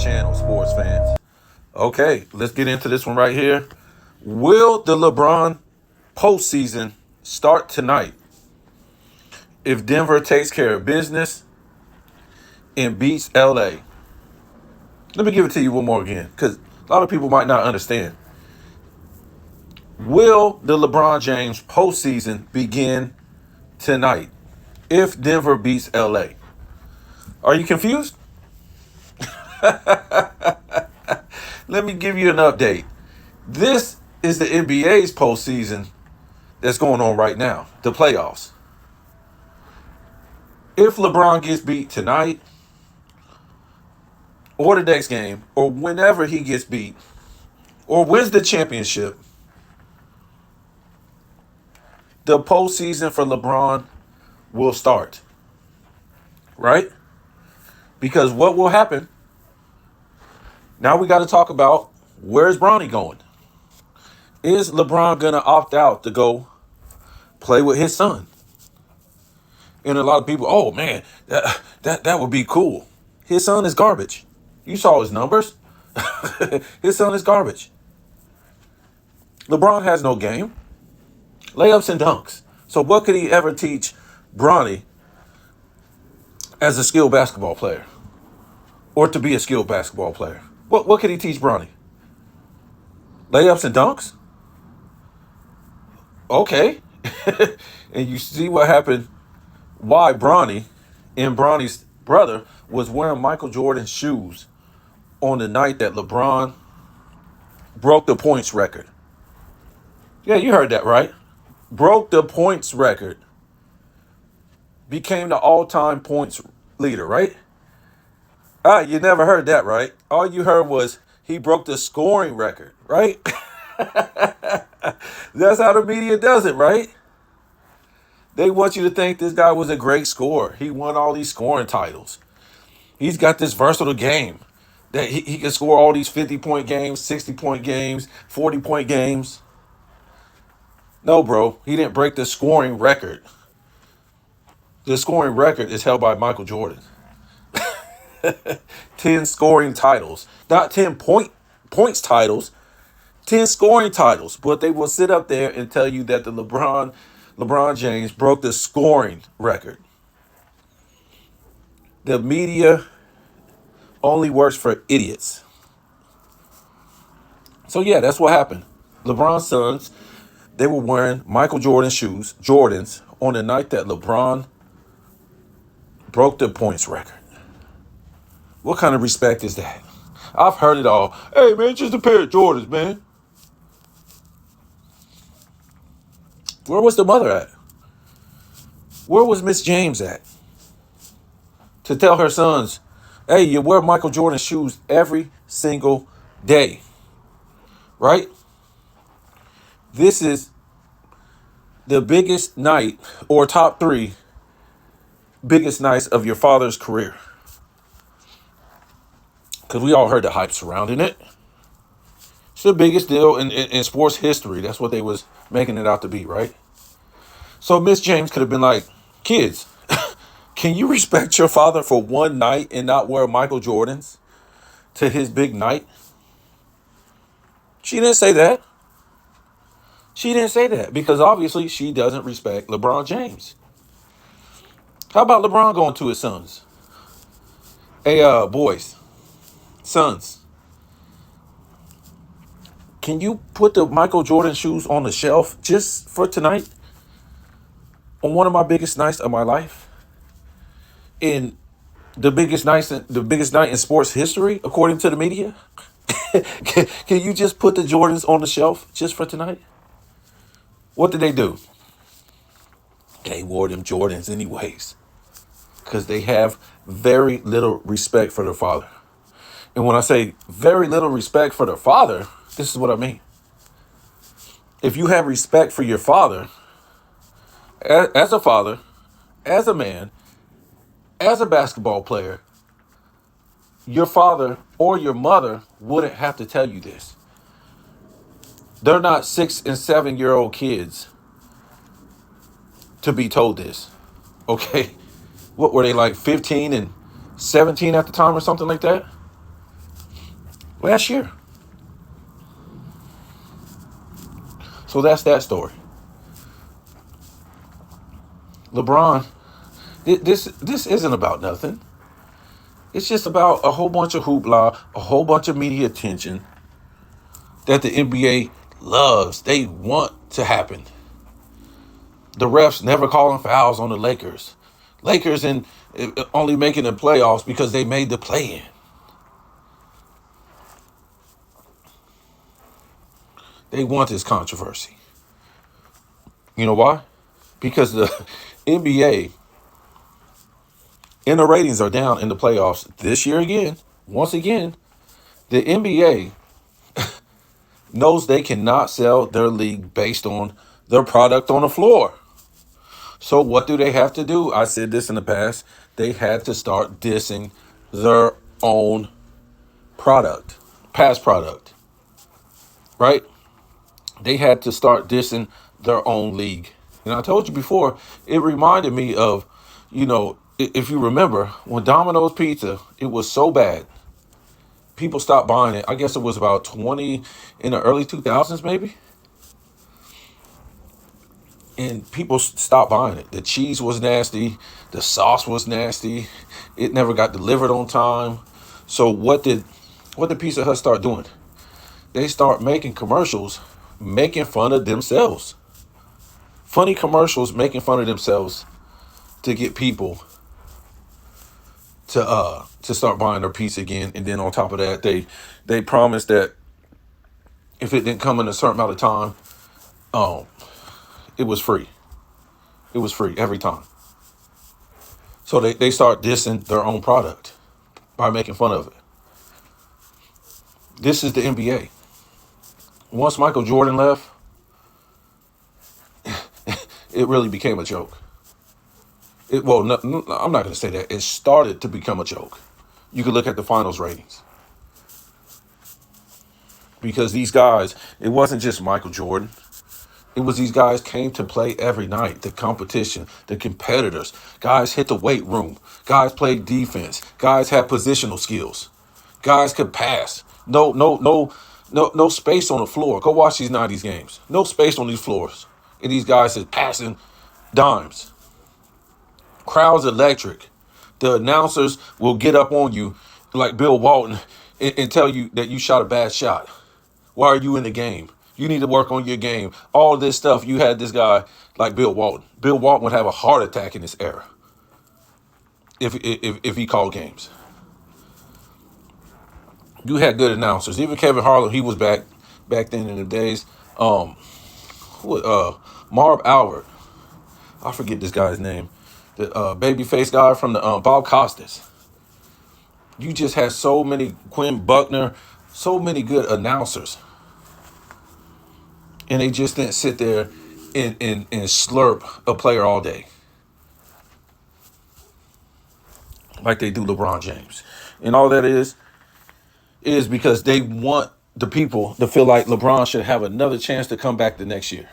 channel, sports fans. Okay, let's get into this one right here. Will the LeBron postseason start tonight if Denver takes care of business and beats LA? Let me give it to you one more again, because a lot of people might not understand. Will the LeBron James postseason begin tonight if Denver beats LA? Are you confused? Let me give you an update. This is the NBA's postseason that's going on right now, the playoffs. If LeBron gets beat tonight, or the next game, or whenever he gets beat, or wins the championship, the postseason for LeBron will start. Right? Because what will happen, now we got to talk about, where's Bronny going? Is LeBron going to opt out to go play with his son? And a lot of people, oh man, that would be cool. His son is garbage. You saw his numbers. His son is garbage. LeBron has no game. Layups and dunks. So what could he ever teach Bronny as a skilled basketball player? Or to be a skilled basketball player? What could he teach Bronny? Layups and dunks? Okay. And you see what happened, why Bronny and Bronny's brother was wearing Michael Jordan's shoes on the night that LeBron broke the points record. Yeah, you heard that right. Broke the points record. Became the all-time points leader, right? You never heard that, right? All you heard was he broke the scoring record, right? That's how the media does it, right? They want you to think this guy was a great scorer. He won all these scoring titles. He's got this versatile game that he can score all these 50-point games, 60-point games, 40-point games. No, bro, he didn't break the scoring record. The scoring record is held by Michael Jordan. 10 scoring titles. Not 10 points titles. 10 scoring titles. But they will sit up there and tell you that the LeBron James broke the scoring record. The media only works for idiots. So yeah, that's what happened. LeBron's sons, they were wearing Michael Jordan shoes, Jordans, on the night that LeBron broke the points record. What kind of respect is that? I've heard it all. Hey, man, just a pair of Jordans, man. Where was the mother at? Where was Miss James at? To tell her sons, hey, you wear Michael Jordan shoes every single day. Right? This is the biggest night, or top 3 biggest nights of your father's career. Because we all heard the hype surrounding it. It's the biggest deal in sports history. That's what they was making it out to be, right? So Miss James could have been like, kids, can you respect your father for one night and not wear Michael Jordans to his big night? She didn't say that. She didn't say that because obviously she doesn't respect LeBron James. How about LeBron going to his sons? Hey, boys, sons, can you put the Michael Jordan shoes on the shelf just for tonight? On one of my biggest nights of my life? In the biggest night in sports history, according to the media? Can you just put the Jordans on the shelf just for tonight? What did they do? They wore them Jordans anyways. Because they have very little respect for their father. And when I say very little respect for their father, this is what I mean. If you have respect for your father, as a father, as a man, as a basketball player, your father or your mother wouldn't have to tell you this. They're not 6 and 7-year-old kids to be told this. Okay? What were they, like 15 and 17 at the time or something like that? last year. So that's that story. LeBron, this isn't about nothing. It's just about a whole bunch of hoopla, a whole bunch of media attention that the NBA loves. They want to happen. The refs never calling fouls on the Lakers. Lakers and only making the playoffs because they made the play-in. They want this controversy. You know why? Because the NBA and the ratings are down in the playoffs this year again. Once again, the NBA knows they cannot sell their league based on their product on the floor. So what do they have to do? I said this in the past. They had to start dissing their own product, past product, right? They had to start dissing their own league. And I told you before, it reminded me of, if you remember, when Domino's Pizza, it was so bad, people stopped buying it. I guess it was about 20 in the early 2000s, maybe. And people stopped buying it. The cheese was nasty. The sauce was nasty. It never got delivered on time. So what did Pizza Hut start doing? They start making commercials making fun of themselves. Funny commercials making fun of themselves to get people to start buying their pizza again. And then on top of that, they promised that if it didn't come in a certain amount of time, it was free. It was free every time. So they start dissing their own product by making fun of it. This is the NBA. Once Michael Jordan left, it really became a joke. I'm not going to say that. It started to become a joke. You can look at the finals ratings. Because these guys, it wasn't just Michael Jordan. It was these guys came to play every night. The competition, the competitors. Guys hit the weight room. Guys played defense. Guys had positional skills. Guys could pass. No space on the floor. Go watch these 90s games. No space on these floors. And these guys is passing dimes. Crowd's electric. The announcers will get up on you like Bill Walton and tell you that you shot a bad shot. Why are you in the game? You need to work on your game. All this stuff. You had this guy like Bill Walton. Bill Walton would have a heart attack in this era if he called games. You had good announcers. Even Kevin Harlan, he was back then in the days. Marv Albert. I forget this guy's name. The babyface guy from the Bob Costas. You just had so many, Quinn Buckner, so many good announcers. And they just didn't sit there and slurp a player all day. Like they do LeBron James. And all that is because they want the people to feel like LeBron should have another chance to come back the next year.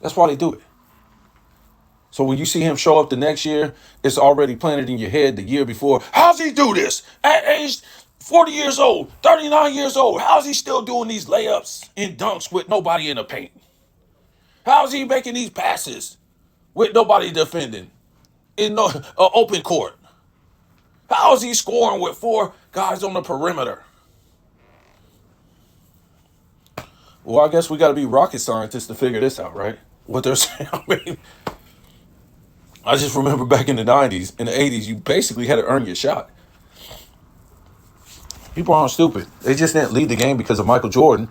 That's why they do it. So when you see him show up the next year, it's already planted in your head the year before. How's he do this? At age 40 years old, 39 years old, how's he still doing these layups and dunks with nobody in the paint? How's he making these passes with nobody defending in no open court? How is he scoring with 4 guys on the perimeter? Well, I guess we got to be rocket scientists to figure this out, right? What they're saying. I just remember back in the 90s, in the 80s, you basically had to earn your shot. People aren't stupid. They just didn't lead the game because of Michael Jordan.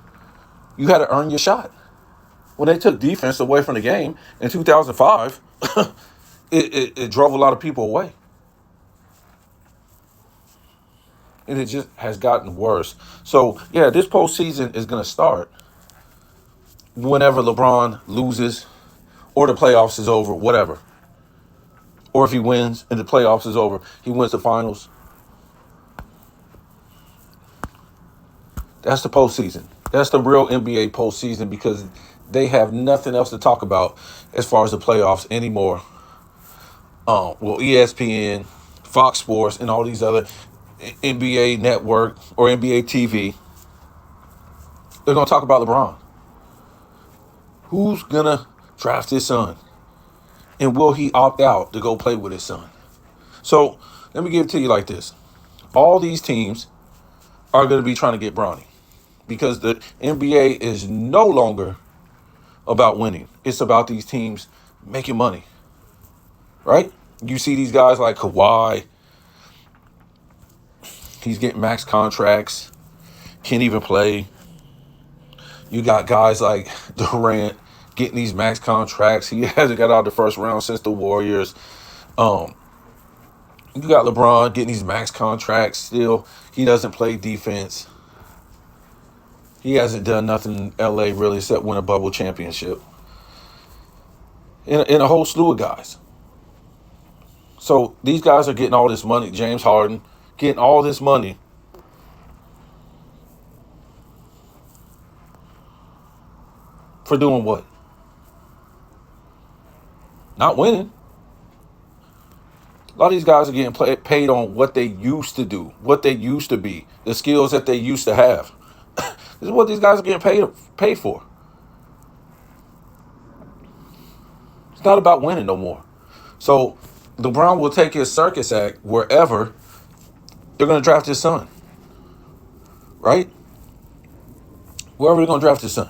You had to earn your shot. When they took defense away from the game in 2005, it drove a lot of people away. And it just has gotten worse. So, yeah, this postseason is going to start whenever LeBron loses or the playoffs is over, whatever. Or if he wins and the playoffs is over, he wins the finals. That's the postseason. That's the real NBA postseason because they have nothing else to talk about as far as the playoffs anymore. ESPN, Fox Sports, and all these other NBA Network or NBA TV, they're going to talk about LeBron. Who's going to draft his son? And will he opt out to go play with his son? So let me give it to you like this. All these teams are going to be trying to get Bronny because the NBA is no longer about winning. It's about these teams making money, right? You see these guys like Kawhi. He's getting max contracts. Can't even play. You got guys like Durant getting these max contracts. He hasn't got out of the first round since the Warriors. You got LeBron getting these max contracts still. He doesn't play defense. He hasn't done nothing in LA really except win a bubble championship. And a whole slew of guys. So these guys are getting all this money. James Harden getting all this money. For doing what? Not winning. A lot of these guys are getting paid on what they used to do, what they used to be, the skills that they used to have. This is what these guys are getting paid for. It's not about winning no more. So LeBron will take his circus act wherever they're going to draft his son. Right? Wherever they're going to draft his son.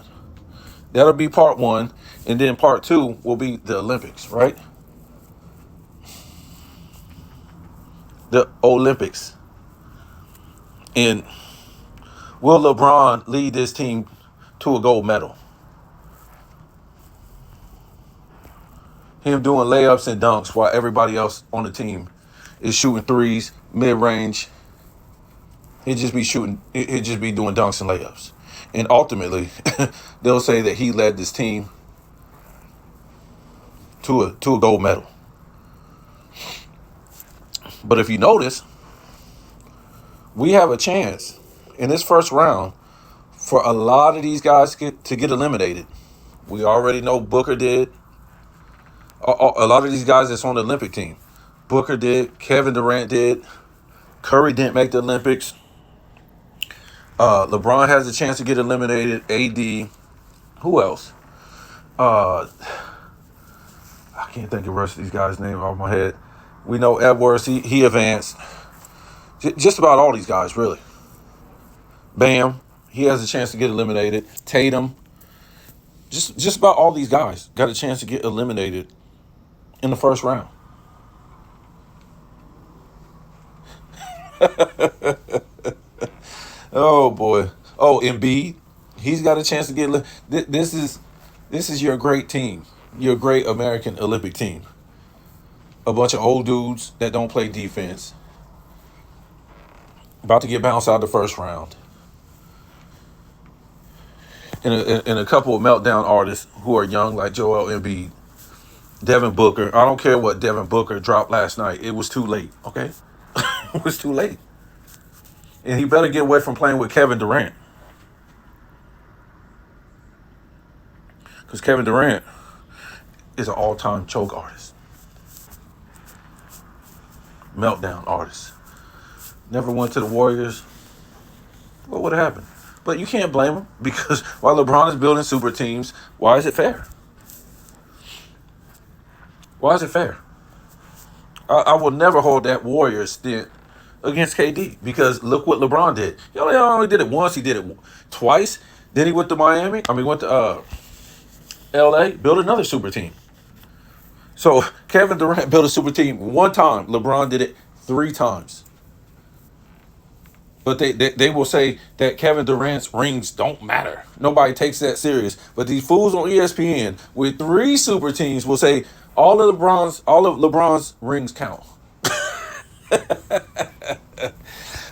That'll be part one. And then part two will be the Olympics, right? The Olympics. And will LeBron lead this team to a gold medal? Him doing layups and dunks while everybody else on the team is shooting threes, mid-range. He'd just be doing dunks and layups. And ultimately, they'll say that he led this team to a gold medal. But if you notice, we have a chance in this first round for a lot of these guys to get eliminated. We already know Booker did. A lot of these guys that's on the Olympic team. Booker did. Kevin Durant did. Curry didn't make the Olympics. LeBron has a chance to get eliminated. AD. Who else? I can't think of the rest of these guys' names off my head. We know Edwards, he advanced. Just about all these guys, really. Bam, he has a chance to get eliminated. Tatum. Just about all these guys got a chance to get eliminated in the first round. Oh, boy. Oh, Embiid, he's got a chance to get this is your great team. Your great American Olympic team. A bunch of old dudes that don't play defense. About to get bounced out of the first round. And a couple of meltdown artists who are young, like Joel Embiid, Devin Booker. I don't care what Devin Booker dropped last night. It was too late, okay? It was too late. And he better get away from playing with Kevin Durant. Because Kevin Durant is an all-time choke artist. Meltdown artist. Never went to the Warriors. What would have happened? But you can't blame him because while LeBron is building super teams, why is it fair? Why is it fair? I will never hold that Warriors stint against KD because look what LeBron did. He only did it once. He did it twice. Then he went to Miami. Went to LA, built another super team. So Kevin Durant built a super team one time. LeBron did it 3 times. But they will say that Kevin Durant's rings don't matter. Nobody takes that serious. But these fools on ESPN with 3 super teams will say all of LeBron's rings count.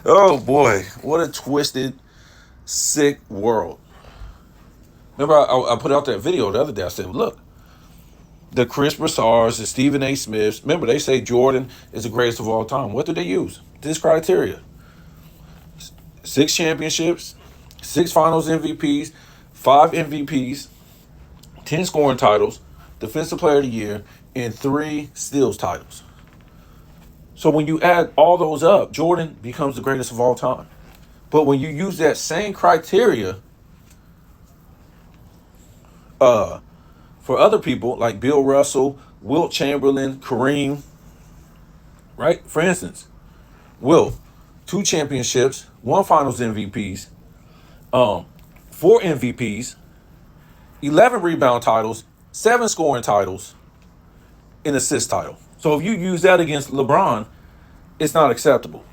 Oh boy, what a twisted, sick world. Remember, I put out that video the other day. I said, look, the Chris Broussards, the Stephen A. Smiths. Remember, they say Jordan is the greatest of all time. What do they use? This criteria. 6 championships, 6 finals MVPs, 5 MVPs, 10 scoring titles, defensive player of the year, and 3 steals titles. So when you add all those up, Jordan becomes the greatest of all time. But when you use that same criteria for other people like Bill Russell, Wilt Chamberlain, Kareem, right? For instance, Wilt, 2 championships, 1 Finals MVPs, 4 MVPs, 11 rebound titles, 7 scoring titles, an assist title. So if you use that against LeBron, it's not acceptable.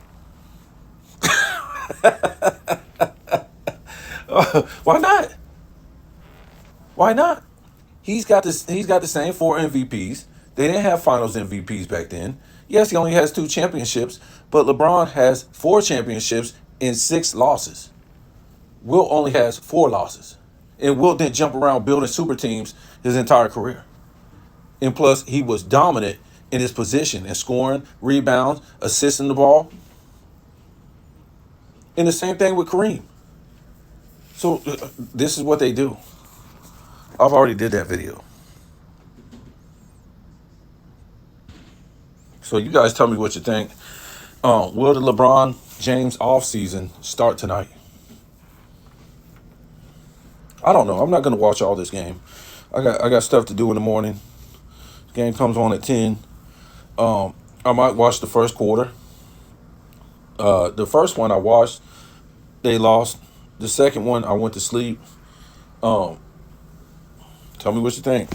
Why not? Why not? He's got this. He's got the same 4 MVPs. They didn't have Finals MVPs back then. Yes, he only has 2 championships, but LeBron has 4 championships and 6 losses. Wilt only has 4 losses, and Wilt didn't jump around building super teams his entire career. And plus, he was dominant in his position and scoring, rebounds, assisting the ball. And the same thing with Kareem. So this is what they do. I've already did that video. So you guys tell me what you think. Will the LeBron James offseason start tonight? I don't know. I'm not going to watch all this game. I got stuff to do in the morning. Game comes on at 10. I might watch the first quarter. The first one I watched, they lost. The second one, I went to sleep. Tell me what you think.